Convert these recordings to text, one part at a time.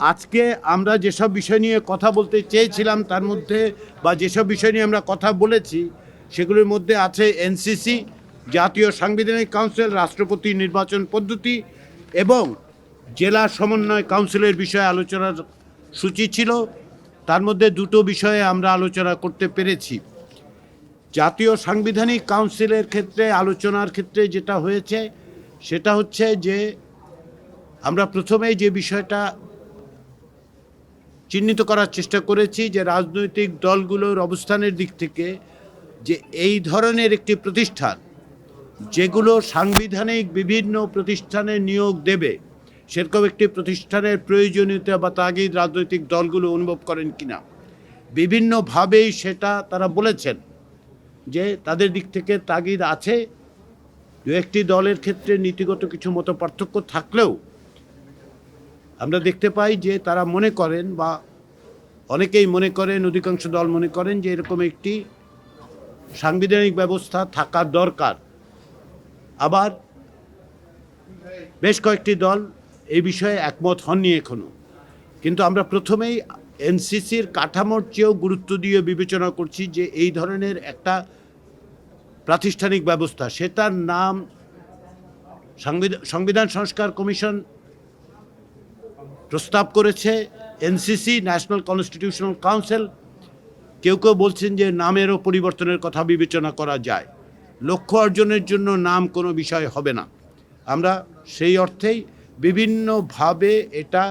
আজকে আমরা যেসব বিষয় নিয়ে কথা বলতে চেয়েছিলাম তার মধ্যে বা যেসব বিষয় নিয়ে আমরা কথা বলেছি সেগুলোর মধ্যে আছে এনসিসি, জাতীয় সাংবিধানিক কাউন্সিল, রাষ্ট্রপতি নির্বাচন পদ্ধতি এবং জেলা সমন্বয় কাউন্সিলের বিষয়ে আলোচনার সূচি ছিল। তার মধ্যে দুটো বিষয়ে আমরা আলোচনা করতে পেরেছি। জাতীয় সাংবিধানিক কাউন্সিলের ক্ষেত্রে আলোচনার ক্ষেত্রে যেটা হয়েছে সেটা হচ্ছে যে আমরা প্রথমেই যে বিষয়টা চিহ্নিত করার চেষ্টা করেছি যে রাজনৈতিক দলগুলোর অবস্থানের দিক থেকে যে এই ধরনের একটি প্রতিষ্ঠান যেগুলো সাংবিধানিক বিভিন্ন প্রতিষ্ঠানে নিয়োগ দেবে সেরকম একটি প্রতিষ্ঠানের প্রয়োজনীয়তা বা তাগিদ রাজনৈতিক দলগুলো অনুভব করেন কিনা, বিভিন্নভাবেই সেটা তারা বলেছেন যে তাদের দিক থেকে তাগিদ আছে। দু একটি দলের ক্ষেত্রে নীতিগত কিছু মতপার্থক্য থাকলেও আমরা দেখতে পাই যে তারা মনে করেন বা অনেকেই মনে করেন, অধিকাংশ দল মনে করেন যে এরকম একটি সাংবিধানিক ব্যবস্থা থাকার দরকার। আবার বেশ কয়েকটি দল এই বিষয়ে একমত হননি এখনো। কিন্তু আমরা প্রথমেই এনসিসির কাঠামোর চেয়েও গুরুত্ব দিয়ে বিবেচনা করছি যে এই ধরনের একটা প্রাতিষ্ঠানিক ব্যবস্থা, সেটার নাম সংবিধান সংস্কার কমিশন প্রস্তাব করেছে, এনসিসি ন্যাশনাল কনস্টিটিউশনাল কাউন্সিল। কেউ কেউ বলছেন যে নামেরও পরিবর্তনের কথা বিবেচনা করা যায়। লক্ষ্য অর্জনের জন্য নাম কোনো বিষয় হবে না। আমরা সেই অর্থেই বিভিন্নভাবে এটা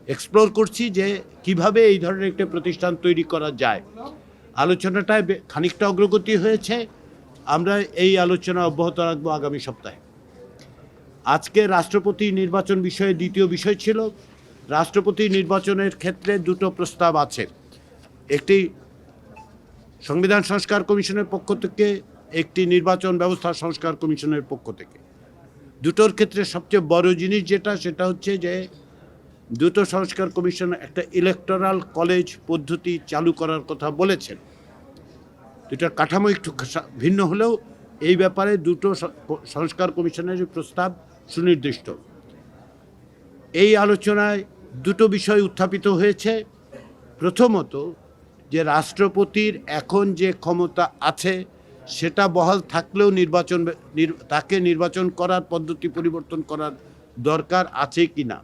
এক্সপ্লোর করছি যে কিভাবে এই ধরনের একটা প্রতিষ্ঠান তৈরি করা যায়। আলোচনাটায় খানিকটা অগ্রগতি হয়েছে। আমরা এই আলোচনা অব্যাহত রাখবো আগামী সপ্তাহে। আজকে রাষ্ট্রপতি নির্বাচন বিষয়ে দ্বিতীয় বিষয় ছিল। রাষ্ট্রপতি নির্বাচনের ক্ষেত্রে দুটো প্রস্তাব আছে, একটি সংবিধান সংস্কার কমিশনের পক্ষ থেকে, একটি নির্বাচন ব্যবস্থা সংস্কার কমিশনের পক্ষ থেকে। দুটোর ক্ষেত্রে সবচেয়ে বড় জিনিস সেটা হচ্ছে যে দুটো সংস্কার কমিশন একটা ইলেকটোরাল কলেজ পদ্ধতি চালু করার কথা বলেছেন। দুটার কাঠামো একটু ভিন্ন হলেও এই ব্যাপারে দুটো সংস্কার কমিশনের প্রস্তাব সুনির্দিষ্ট। এই আলোচনায় দুটো বিষয় উত্থাপিত হয়েছে। প্রথমত, যে রাষ্ট্রপতির এখন যে ক্ষমতা আছে সেটা বহাল থাকলেও তাকে নির্বাচন করার পদ্ধতি পরিবর্তন করার দরকার আছে কি না।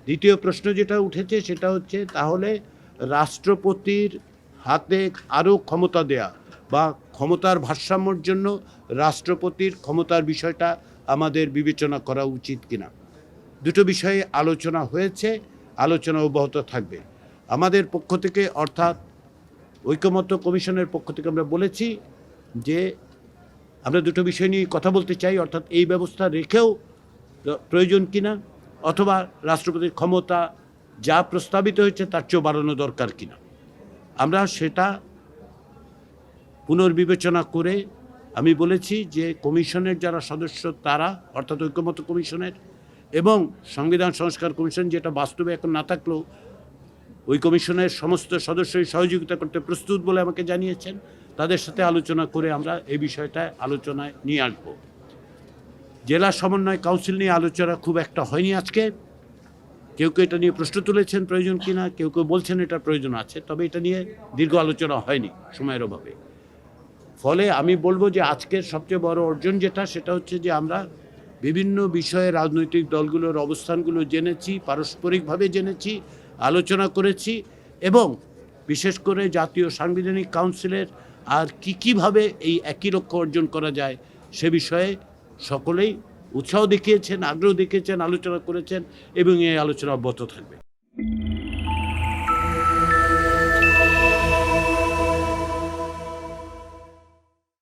দ্বিতীয় প্রশ্ন যেটা উঠেছে সেটা হচ্ছে তাহলে রাষ্ট্রপতির হাতে আরও ক্ষমতা দেয়া বা ক্ষমতার ভারসাম্যর জন্য রাষ্ট্রপতির ক্ষমতার বিষয়টা আমাদের বিবেচনা করা উচিত কিনা। দুটো বিষয়ে আলোচনা হয়েছে, আলোচনা অব্যাহত থাকবে। আমাদের পক্ষ থেকে অর্থাৎ ঐকমত্য কমিশনের পক্ষ থেকে আমরা বলেছি যে আমরা দুটো বিষয় নিয়ে কথা বলতে চাই, অর্থাৎ এই ব্যবস্থা রেখেও প্রয়োজন কিনা, অথবা রাষ্ট্রপতির ক্ষমতা যা প্রস্তাবিত হয়েছে তার চেয়েও বাড়ানো দরকার কিনা। আমরা সেটা পুনর্বিবেচনা করে আমি বলেছি যে কমিশনের যারা সদস্য তারা, অর্থাৎ ঐকমত্য কমিশনের এবং সংবিধান সংস্কার কমিশন, যেটা বাস্তবে এখন না থাকলেও ওই কমিশনের সমস্ত সদস্যই সহযোগিতা করতে প্রস্তুত বলে আমাকে জানিয়েছেন, তাদের সাথে আলোচনা করে আমরা এই বিষয়টা আলোচনায় নিয়ে আসব। জেলা সমন্বয় কাউন্সিল নিয়ে আলোচনা খুব একটা হয়নি আজকে। কেউ কেউ এটা নিয়ে প্রশ্ন তুলেছেন প্রয়োজন কিনা, কেউ কেউ বলছেন এটা প্রয়োজন আছে, তবে এটা নিয়ে দীর্ঘ আলোচনা হয়নি সময়ের অভাবে। ফলে আমি বলবো যে আজকের সবচেয়ে বড় অর্জন সেটা হচ্ছে যে আমরা বিভিন্ন বিষয়ে রাজনৈতিক দলগুলোর অবস্থানগুলো জেনেছি, পারস্পরিকভাবে জেনেছি, আলোচনা করেছি এবং বিশেষ করে জাতীয় সাংবিধানিক কাউন্সিলের আর কীভাবে এই একই লক্ষ্য অর্জন করা যায় সে বিষয়ে সকলেই উৎসাহ দেখিয়েছেন, আগ্রহ দেখিয়েছেন, আলোচনা করেছেন এবং এই আলোচনা অব্যাহত থাকবে।